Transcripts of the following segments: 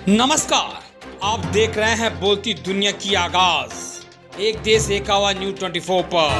नमस्कार, आप देख रहे हैं बोलती दुनिया की आगाज एक देश एक आवाज न्यूज 24 पर।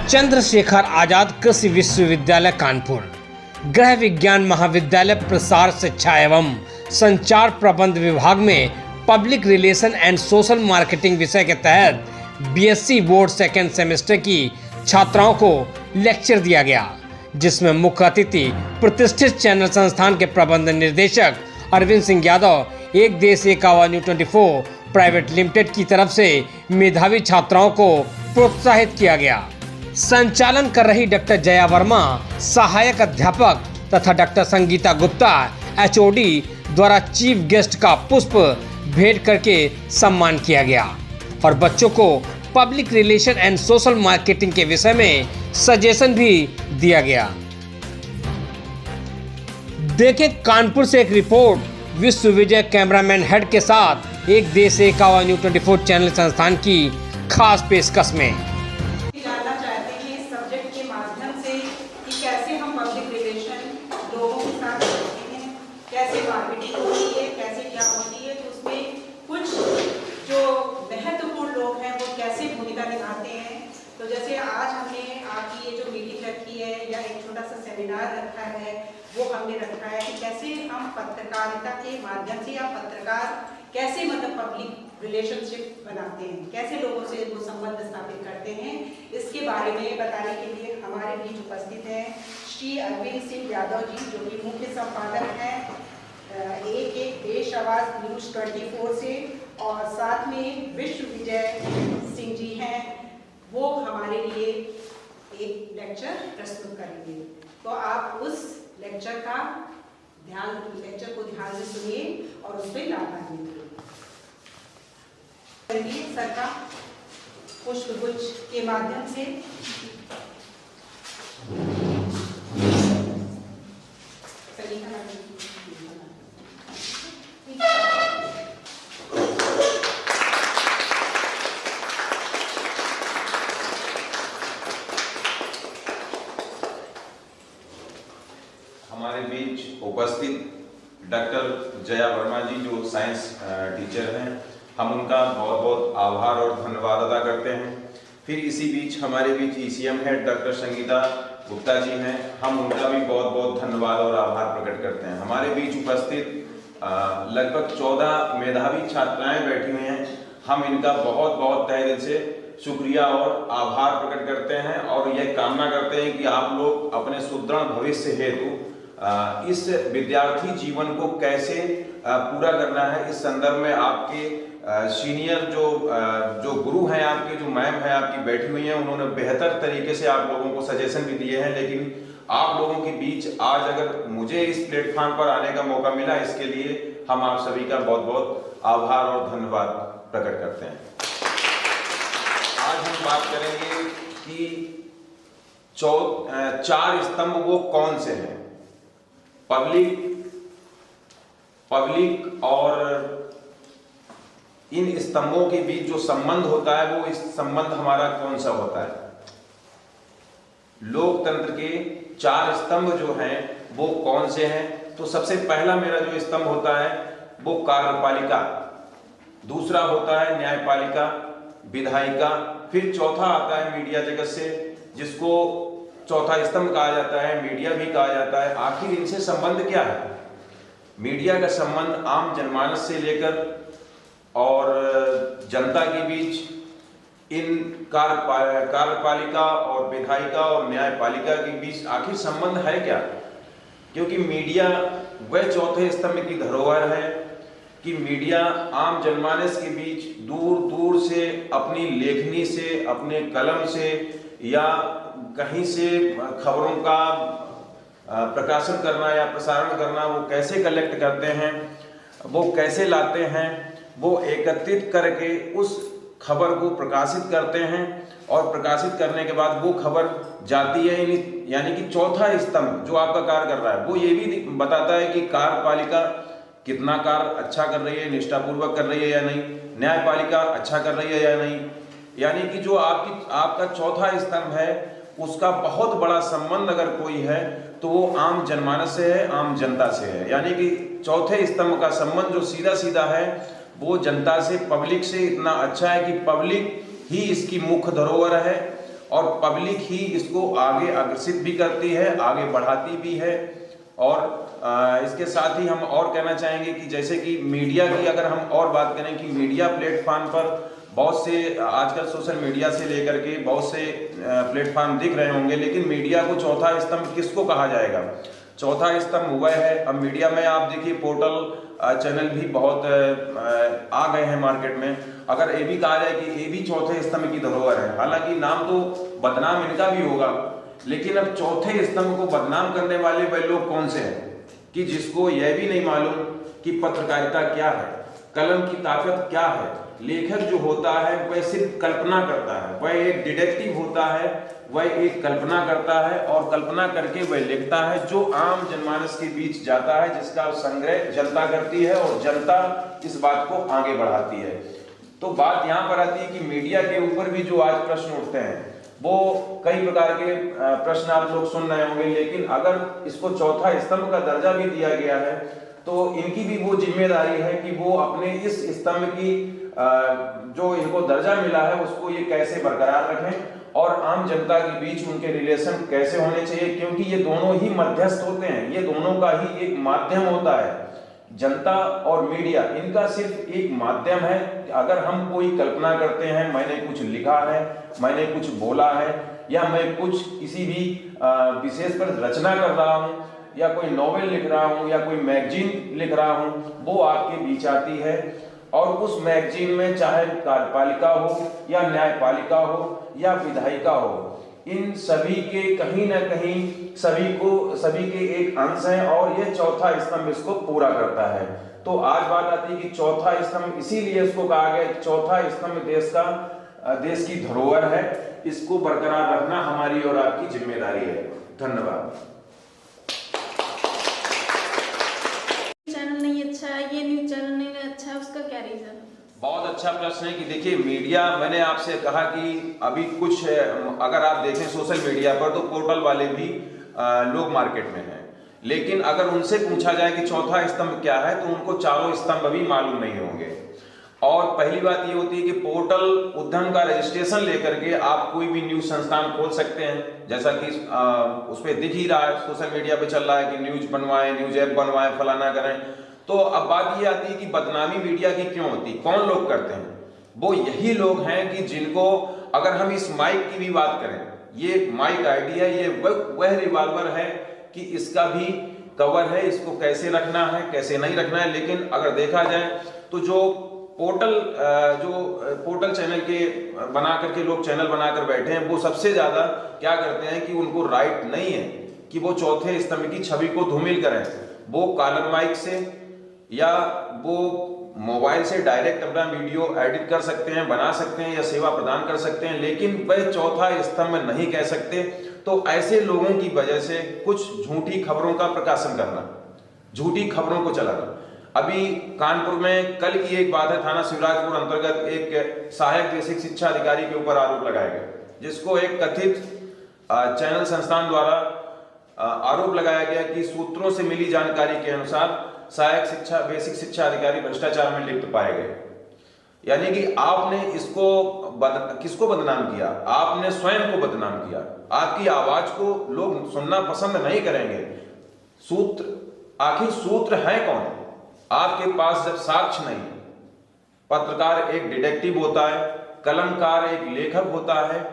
चंद्रशेखर आजाद कृषि विश्वविद्यालय कानपुर, गृह विज्ञान महाविद्यालय प्रसार शिक्षा एवं संचार प्रबंध विभाग में public relation and social marketing विषय के तहत बीएससी बोर्ड सेकेंड सेमेस्टर की छात्राओं को लेक्चर दिया गया, जिसमें मुख्य अतिथि प्रतिष्ठित चैनल संस्थान के प्रबंध निर्देशक अरविंद सिंह यादव एक देश एक आवाज न्यूज 24 प्राइवेट लिमिटेड की तरफ से मेधावी छात्राओं को प्रोत्साहित किया गया। संचालन कर रही डॉक्टर जया वर्मा सहायक अध्यापक तथा डॉक्टर संगीता गुप्ता एचओडी द्वारा चीफ गेस्ट का पुष्प भेंट करके सम्मान किया गया और बच्चों को public relation and social marketing के विषय में सजेशन भी दिया गया। देखें कानपुर से एक रिपोर्ट विश्व विजय कैमरामैन हेड के साथ एक देश एक आवाज न्यूज 24 चैनल संस्थान की खास पेशकश में। जानना चाहते हैं इस सब्जेक्ट के माध्यम से कि कैसे हम पब्लिक रिलेशन लोगों के साथ करते हैं, कैसे मार्केटिंग होती है, कैसे क्या होती है, तो उसमें कुछ जो महत्वपूर्ण लोग हैं वो कैसे भूमिका निभाते हैं। तो जैसे आज हमने आपकी ये जो मीटिंग रखी है या एक छोटा सा सेमिनार रखा है, वो हमने रखा है कि कैसे हम पत्रकारिता के माध्यम से या पत्रकार कैसे मतलब पब्लिक रिलेशनशिप बनाते हैं, कैसे लोगों से वो संबंध स्थापित करते हैं, इसके बारे में बताने के लिए हमारे बीच उपस्थित हैं श्री अरविंद सिंह यादव जी, जो कि मुख्य संपादक हैं एक देश आवाज न्यूज 24 से, और साथ में विश्व विजय सिंह जी हैं, वो हमारे लिए एक लेक्चर प्रस्तुत करेंगे। तो आप उस लेक्चर को ध्यान से सुनिए और उस पर लाभान्वित होइए। सर का पुष्पगुच्छ के माध्यम से हमारे बीच उपस्थित डॉक्टर जया वर्मा जी जो साइंस टीचर हैं, हम उनका बहुत बहुत आभार और धन्यवाद अदा करते हैं। फिर इसी बीच हमारे बीच ECM head doctor Sangeeta Gupta ji हैं, हम उनका भी बहुत बहुत धन्यवाद और आभार प्रकट करते हैं। हमारे बीच उपस्थित लगभग 14 मेधावी छात्राएं बैठी हुई हैं, हम इनका बहुत बहुत तहे दिल से शुक्रिया और आभार प्रकट करते हैं और यह कामना करते हैं कि आप लोग अपने सुदृढ़ भविष्य हेतु इस विद्यार्थी जीवन को कैसे पूरा करना है, इस संदर्भ में आपके सीनियर जो गुरु हैं, आपके जो मैम है आपकी बैठी हुई हैं, उन्होंने बेहतर तरीके से आप लोगों को सजेशन भी दिए हैं। लेकिन आप लोगों के बीच आज अगर मुझे इस प्लेटफॉर्म पर आने का मौका मिला, इसके लिए हम आप सभी का बहुत बहुत आभार और धन्यवाद प्रकट करते हैं। आज हम बात करेंगे कि 4 स्तंभ वो कौन से हैं। पब्लिक और इन स्तंभों के बीच जो संबंध होता है, वो इस संबंध हमारा कौन सा होता है। लोकतंत्र के 4 स्तंभ जो हैं वो कौन से हैं। तो सबसे पहला मेरा जो स्तंभ होता है वो कार्यपालिका, दूसरा होता है न्यायपालिका, विधायिका, फिर चौथा आता है मीडिया जगत से, जिसको चौथा स्तंभ कहा जाता है, मीडिया भी कहा जाता है। आखिर इनसे संबंध क्या है। मीडिया का संबंध आम जनमानस से लेकर और जनता के बीच इन कार्यपालिका और विधायिका और न्यायपालिका के बीच आखिर संबंध है क्या। क्योंकि मीडिया वह चौथे स्तंभ की धरोहर है कि मीडिया आम जनमानस के बीच दूर दूर से अपनी लेखनी से, अपने कलम से या कहीं से खबरों का प्रकाशन करना या प्रसारण करना, वो कैसे कलेक्ट करते हैं, वो कैसे लाते हैं, वो एकत्रित करके उस खबर को प्रकाशित करते हैं और प्रकाशित करने के बाद वो खबर जाती है। यानी कि चौथा स्तंभ जो आपका कार्य कर रहा है वो ये भी बताता है कि कार्यपालिका कितना कार्य अच्छा कर रही है, निष्ठापूर्वक कर रही है या नहीं, न्यायपालिका अच्छा कर रही है या नहीं। यानी कि जो आपका चौथा स्तंभ है उसका बहुत बड़ा संबंध अगर कोई है तो वो आम जनमानस से है, आम जनता से है। यानी कि चौथे स्तंभ का संबंध जो सीधा सीधा है वो जनता से, पब्लिक से इतना अच्छा है कि पब्लिक ही इसकी मुख्य धरोहर है और पब्लिक ही इसको आगे अग्रसित भी करती है, आगे बढ़ाती भी है। और इसके साथ ही हम और कहना चाहेंगे कि जैसे कि मीडिया की अगर हम और बात करें कि मीडिया प्लेटफॉर्म पर बहुत से आजकल सोशल मीडिया से लेकर के बहुत से प्लेटफॉर्म दिख रहे होंगे, लेकिन मीडिया को चौथा स्तंभ किसको कहा जाएगा? चौथा स्तंभ वह है, अब मीडिया में आप देखिए पोर्टल चैनल भी बहुत आ गए हैं मार्केट में। अगर ये भी कहा जाए कि ये भी चौथे स्तंभ की धरोहर है, हालांकि नाम तो बदनाम इनका भी होगा, लेकिन अब चौथे स्तंभ को बदनाम करने वाले वह लोग कौन से हैं कि जिसको यह भी नहीं मालूम कि पत्रकारिता क्या है, कलम की ताकत क्या है। लेखक जो होता है वह सिर्फ कल्पना करता है, वह एक डिटेक्टिव होता है, वह एक कल्पना करता है और कल्पना करके वह लिखता है जो आम जनमानस के बीच जाता है, जिसका संग्रह जनता करती है और जनता इस बात को आगे बढ़ाती है। तो बात यहाँ पर आती है कि मीडिया के ऊपर भी जो आज प्रश्न उठते हैं वो कई प्रकार के प्रश्न आप लोग सुन रहे होंगे, लेकिन अगर इसको चौथा स्तंभ का दर्जा भी दिया गया है तो इनकी भी वो जिम्मेदारी है कि वो अपने इस स्तंभ की जो इनको दर्जा मिला है उसको ये कैसे बरकरार रखें और आम जनता के बीच उनके रिलेशन कैसे होने चाहिए, क्योंकि ये दोनों ही मध्यस्थ होते हैं, ये दोनों का ही एक माध्यम होता है। जनता और मीडिया इनका सिर्फ एक माध्यम है। अगर हम कोई कल्पना करते हैं, मैंने कुछ लिखा है, मैंने कुछ बोला है, या मैं कुछ किसी भी विशेष पर रचना कर रहा हूँ या कोई नॉवेल लिख रहा हूँ या कोई मैगजीन लिख रहा हूँ, वो आपके बीच आती है और उस मैगजीन में चाहे कार्यपालिका हो या न्यायपालिका हो या विधायिका हो, इन सभी के कहीं ना कहीं सभी के एक अंश हैं और ये चौथा स्तंभ इसको पूरा करता है। तो आज बात आती है कि चौथा स्तंभ इसीलिए इसको कहा गया कि चौथा स्तंभ देश की धरोहर है, इसको बरकरार रखना हमारी और आपकी जिम्मेदारी है। धन्यवाद। चैनल नहीं अच्छा है, ये न्यूज चैनल नहीं अच्छा है, उसका क्या रीजन? बहुत अच्छा प्रश्न है कि देखिए मीडिया, मैंने आपसे कहा कि अभी कुछ अगर आप देखें सोशल मीडिया पर तो पोर्टल वाले भी लोग मार्केट में हैं, लेकिन अगर उनसे पूछा जाए कि चौथा स्तंभ क्या है तो उनको चारों स्तंभ भी मालूम नहीं होंगे। और पहली बात ये होती है कि पोर्टल उद्यम का रजिस्ट्रेशन लेकर के आप कोई भी न्यूज संस्थान खोल सकते हैं, जैसा कि उस पर दिख ही रहा है, सोशल मीडिया पे चल रहा है कि न्यूज बनवाएं, न्यूज ऐप बनवाएं, फलाना करें। तो अब बात ये आती है कि बदनामी मीडिया की क्यों होती, कौन लोग करते हैं? वो यही लोग हैं कि जिनको, अगर हम इस माइक की भी बात करें, ये माइक आईडी है, ये वह रिवॉल्वर है कि इसका भी कवर है, इसको कैसे रखना है कैसे नहीं रखना है। लेकिन अगर देखा जाए तो जो पोर्टल चैनल के बना करके लोग चैनल बनाकर बैठे हैं, वो सबसे ज्यादा क्या करते हैं कि उनको राइट नहीं है कि वो चौथे स्तंभ की छवि को धूमिल करें। वो कॉलर माइक से या वो मोबाइल से डायरेक्ट अपना वीडियो एडिट कर सकते हैं, बना सकते हैं या सेवा प्रदान कर सकते हैं, लेकिन वह चौथा स्तंभ नहीं कह सकते। तो ऐसे लोगों की वजह से कुछ झूठी खबरों का प्रकाशन करना, झूठी खबरों को चलाना। अभी कानपुर में कल की एक बात है, थाना शिवराजपुर अंतर्गत एक सहायक बेसिक शिक्षा अधिकारी के ऊपर आरोप लगाया गया, जिसको एक कथित चैनल संस्थान द्वारा आरोप लगाया गया कि सूत्रों से मिली जानकारी के अनुसार सहायक बेसिक शिक्षा अधिकारी भ्रष्टाचार में लिप्त पाए गए। यानी कि आपने किसको बदनाम किया? आपने स्वयं को बदनाम किया। आपकी आवाज को लोग सुनना पसंद नहीं करेंगे। आखिर सूत्र है कौन? आपके पास जब साक्ष्य नहीं, पत्रकार एक डिटेक्टिव होता है, कलमकार एक लेखक होता है,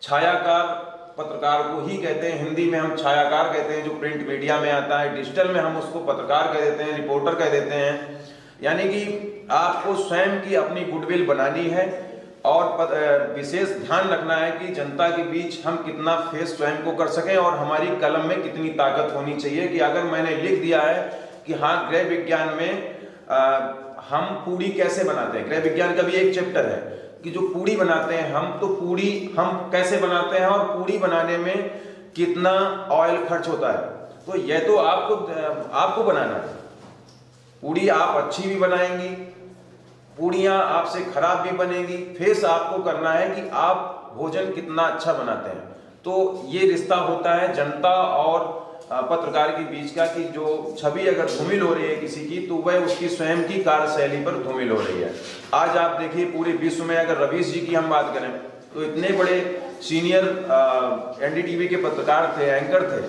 छायाकार पत्रकार को ही कहते हैं, हिंदी में हम छायाकार कहते हैं, जो प्रिंट मीडिया में आता है, डिजिटल में हम उसको पत्रकार कह देते हैं, रिपोर्टर कह देते हैं। यानी कि आपको स्वयं की अपनी गुडविल बनानी है और विशेष ध्यान रखना है कि जनता के बीच हम कितना फेस स्वयं को कर सकें और हमारी कलम में कितनी ताकत होनी चाहिए कि अगर मैंने लिख दिया है कि हाँ गृह विज्ञान में हम पूड़ी कैसे बनाते हैं, गृह विज्ञान का भी एक चैप्टर है कि जो पूड़ी बनाते हैं हम कैसे बनाते हैं और पूड़ी बनाने में कितना ऑयल खर्च होता है, तो यह तो आपको बनाना है। पूड़ी आप अच्छी भी बनाएंगी, पूड़ियाँ आपसे खराब भी बनेगी, फेस आपको करना है कि आप भोजन कितना अच्छा बनाते हैं। तो ये रिश्ता होता है जनता और पत्रकार के बीच का कि जो छवि अगर धूमिल हो रही है किसी की, तो वह उसकी स्वयं की कार्यशैली पर धूमिल हो रही है। आज आप देखिए पूरे विश्व में अगर रवीश जी की हम बात करें तो इतने बड़े सीनियर एनडीटीवी के पत्रकार थे, एंकर थे,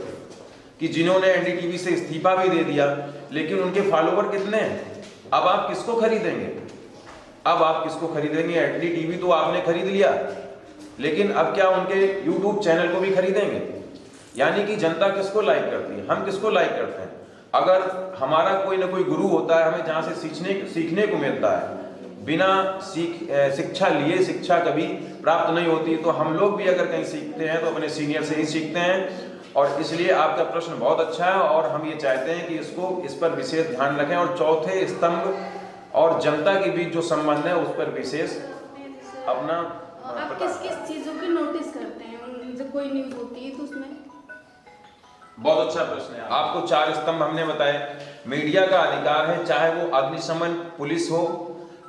कि जिन्होंने एनडीटीवी से इस्तीफा भी दे दिया, लेकिन उनके फॉलोवर कितने हैं? अब आप किसको खरीदेंगे? अब आप किसको खरीदेंगे? एनडीटीवी तो आपने खरीद लिया, लेकिन अब क्या उनके यूट्यूब चैनल को भी खरीदेंगे? यानी कि जनता किसको लाइक करती है, हम किसको लाइक करते हैं? अगर हमारा कोई ना कोई गुरु होता है, हमें जहाँ से सीखने को मिलता है, बिना शिक्षा लिए शिक्षा कभी प्राप्त नहीं होती। तो हम लोग भी अगर कहीं सीखते हैं तो अपने सीनियर से ही सीखते हैं। और इसलिए आपका प्रश्न बहुत अच्छा है और हम ये चाहते हैं कि इस पर विशेष ध्यान रखें और चौथे स्तंभ और जनता के बीच जो संबंध है उस पर विशेष अपना। आप किस किस चीजों पे नोटिस करते हैं जब कोई न्यूज होती है तो उसमें? बहुत अच्छा प्रश्न है। आपको 4 स्तंभ हमने बताए। मीडिया का अधिकार है, चाहे वो अग्निशमन पुलिस हो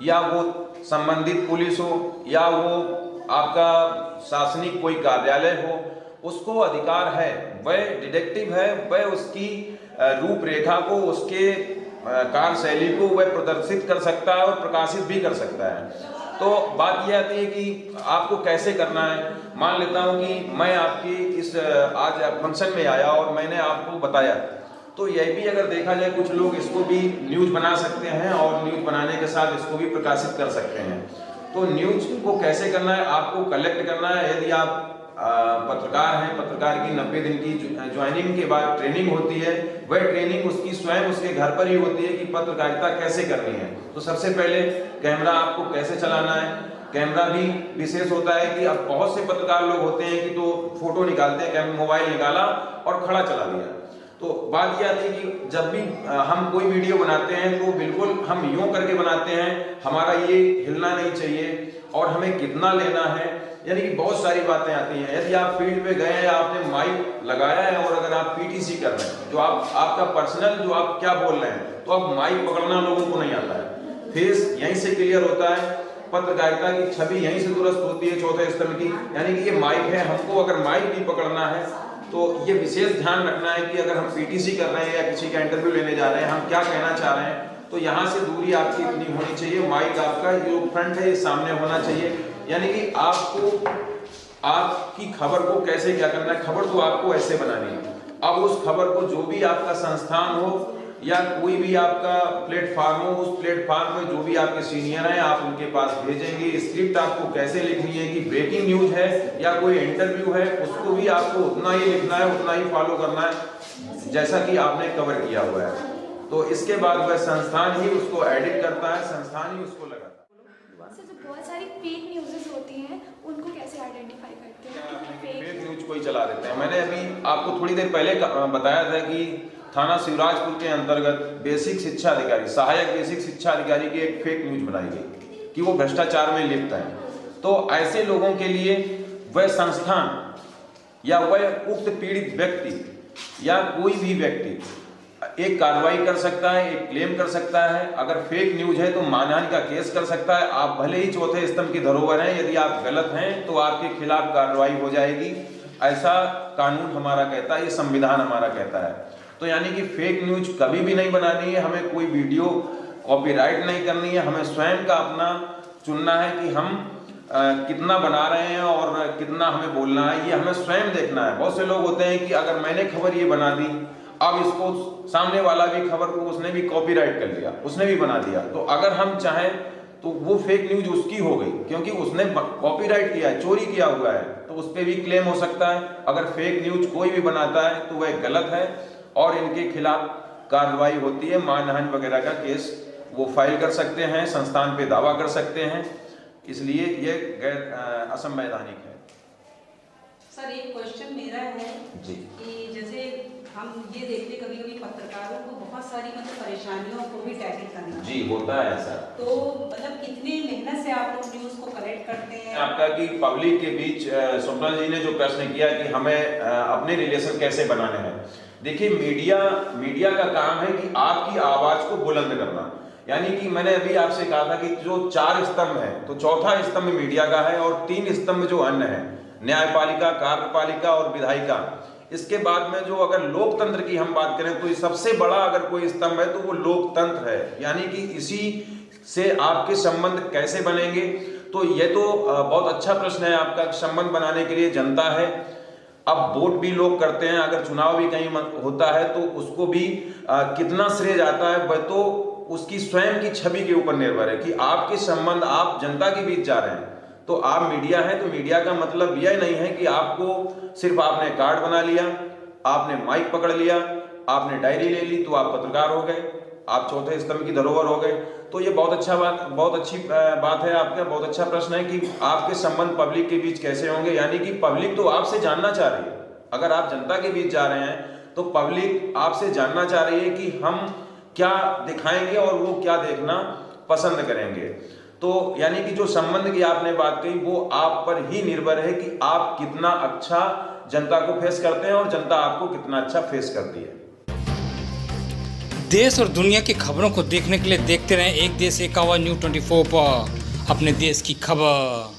या वो संबंधित पुलिस हो या वो आपका शासनिक कोई कार्यालय हो, उसको अधिकार है, वह डिटेक्टिव है, वह उसकी रूपरेखा को, उसके कार्यशैली को वह प्रदर्शित कर सकता है और प्रकाशित भी कर सकता है। तो बात यह आती है कि आपको कैसे करना है। मान लेता हूं कि मैं आपकी इस आज फंक्शन में आया और मैंने आपको बताया, तो यह भी अगर देखा जाए कुछ लोग इसको भी न्यूज बना सकते हैं और न्यूज बनाने के साथ इसको भी प्रकाशित कर सकते हैं। तो न्यूज को कैसे करना है, आपको कलेक्ट करना है। यदि आप पत्रकार हैं, पत्रकार की 90 दिन की ज्वाइनिंग के बाद ट्रेनिंग होती है, वह ट्रेनिंग उसकी स्वयं उसके घर पर ही होती है कि पत्रकारिता कैसे करनी है। तो सबसे पहले कैमरा आपको कैसे चलाना है, कैमरा भी विशेष होता है कि अब बहुत से पत्रकार लोग होते हैं कि तो फोटो निकालते हैं, मोबाइल निकाला और खड़ा चला दिया। तो बात यह आती है कि जब भी हम कोई वीडियो बनाते हैं तो बिल्कुल हम यूं करके बनाते हैं, हमारा ये हिलना नहीं चाहिए और हमें कितना लेना है, यानी कि बहुत सारी बातें आती हैं। यदि आप फील्ड पे गए हैं, आपने माइक लगाया है और अगर आप पीटीसी कर रहे हैं, जो आपका पर्सनल जो आप क्या बोल रहे हैं, तो आप माइक पकड़ना लोगों को नहीं आता है। फेस यहीं से क्लियर होता है, पत्रकारिता की छवि यहीं से दुरुस्त होती है चौथे स्तंभ की, यानी कि ये माइक है। हमको अगर माइक भी पकड़ना है तो ये विशेष ध्यान रखना है कि अगर हम पीटीसी कर रहे हैं या किसी का इंटरव्यू लेने जा रहे हैं, हम क्या कहना चाह रहे हैं, तो यहाँ से दूरी आपकी इतनी होनी चाहिए, माइक आपका जो फ्रंट है ये सामने होना चाहिए। यानी कि आपको आपकी खबर को कैसे क्या करना है, खबर तो आपको ऐसे बनानी है। अब उस खबर को जो भी आपका संस्थान हो या कोई भी आपका प्लेटफार्म हो, उस प्लेटफार्म पे जो भी आपके सीनियर हैं आप उनके पास भेजेंगे। स्क्रिप्ट आपको कैसे लिखनी है कि ब्रेकिंग न्यूज है या कोई इंटरव्यू है, उसको भी आपको उतना ही लिखना है, उतना ही फॉलो करना है जैसा कि आपने कवर किया हुआ है। तो इसके बाद वह संस्थान ही उसको एडिट करता है, संस्थान ही उसको लगाता है। सर, जो बहुत सारी फेक न्यूज़ होती हैं उनको कैसे आइडेंटिफाई करते हैं? फेक न्यूज कोई चला देते हैं। मैंने अभी आपको थोड़ी देर पहले बताया था कि थाना शिवराजपुर के अंतर्गत बेसिक शिक्षा अधिकारी, सहायक बेसिक शिक्षा अधिकारी की एक फेक न्यूज बनाई गई कि वो भ्रष्टाचार में लिप्त है। तो ऐसे लोगों के लिए वह संस्थान या वह उक्त पीड़ित व्यक्ति या कोई भी व्यक्ति एक कार्रवाई कर सकता है, एक क्लेम कर सकता है। अगर फेक न्यूज है तो मानहानि का केस कर सकता है। आप भले ही चौथे स्तंभ की धरोहर हैं, यदि आप गलत हैं तो आपके खिलाफ कार्रवाई हो जाएगी, ऐसा कानून हमारा कहता है, ये संविधान हमारा कहता है। तो यानी कि फेक न्यूज कभी भी नहीं बनानी है, हमें कोई वीडियो कॉपीराइट नहीं करनी है, हमें स्वयं का अपना चुनना है कि हम कितना बना रहे हैं और कितना हमें बोलना है, ये हमें स्वयं देखना है। बहुत से लोग होते हैं कि अगर मैंने खबर ये बना दी, अब इसको सामने वाला भी खबर को उसने भी कॉपीराइट कर लिया, उसने भी बना दिया, तो अगर हम चाहें तो वो फेक न्यूज उसकी हो गई, क्योंकि उसने कॉपीराइट किया है, चोरी किया हुआ है, तो उस पर भी क्लेम हो सकता है। अगर फेक न्यूज कोई भी बनाता है तो वह गलत है और इनके खिलाफ कार्रवाई होती है, मानहानि वगैरह का केस वो फाइल कर सकते हैं, संस्थान पे दावा कर सकते हैं, इसलिए ये गैर असंवैधानिक है। सर, एक क्वेश्चन मेरा है जी कि जैसे हम ये देखते कभी कभी पत्रकारों को बहुत सारी परेशानियों को भी टैकल करना जी होता है ऐसा, तो कितनी मेहनत से आप लोग न्यूज को कलेक्ट करते हैं? आपका कि पब्लिक के बीच स्वप्ना जी ने जो प्रश्न किया कि हमें अपने रिलेशन कैसे बनाने हैं, देखिए, मीडिया का काम है कि आपकी आवाज को बुलंद करना। यानी कि मैंने अभी आपसे कहा था कि जो 4 स्तंभ है, तो चौथा स्तंभ मीडिया का है और 3 स्तंभ जो अन्य है, न्यायपालिका, कार्यपालिका और विधायिका। इसके बाद में जो अगर लोकतंत्र की हम बात करें तो सबसे बड़ा अगर कोई स्तंभ है तो वो लोकतंत्र है। यानी कि इसी से आपके संबंध कैसे बनेंगे, तो ये तो बहुत अच्छा प्रश्न है आपका। संबंध बनाने के लिए जनता है, अब वोट भी लोग करते हैं, अगर चुनाव भी कहीं होता है तो उसको भी कितना श्रेय जाता है वह तो उसकी स्वयं की छवि के ऊपर निर्भर है कि आपके संबंध, आप जनता के बीच जा रहे हैं। तो आप मीडिया है, तो मीडिया का मतलब यह नहीं है कि आपको सिर्फ आपने कार्ड बना लिया, आपने माइक पकड़ लिया, आपने डायरी ले ली तो आप पत्रकार हो गए, आप चौथे स्तंभ की धरोहर हो गए। तो ये बहुत अच्छी बात है आपका, बहुत अच्छा प्रश्न है कि आपके संबंध पब्लिक के बीच कैसे होंगे। यानी कि पब्लिक तो आपसे जानना चाह रही है, अगर आप जनता के बीच जा रहे हैं तो पब्लिक आपसे जानना चाह रही है कि हम क्या दिखाएंगे और वो क्या देखना पसंद करेंगे। तो यानी कि जो संबंध की आपने बात कही वो आप पर ही निर्भर है कि आप कितना अच्छा जनता को फेस करते हैं और जनता आपको कितना अच्छा फेस करती है। देश और दुनिया की खबरों को देखने के लिए देखते रहें एक देश एक आवाज़ न्यूज़ 24 पर, अपने देश की खबर।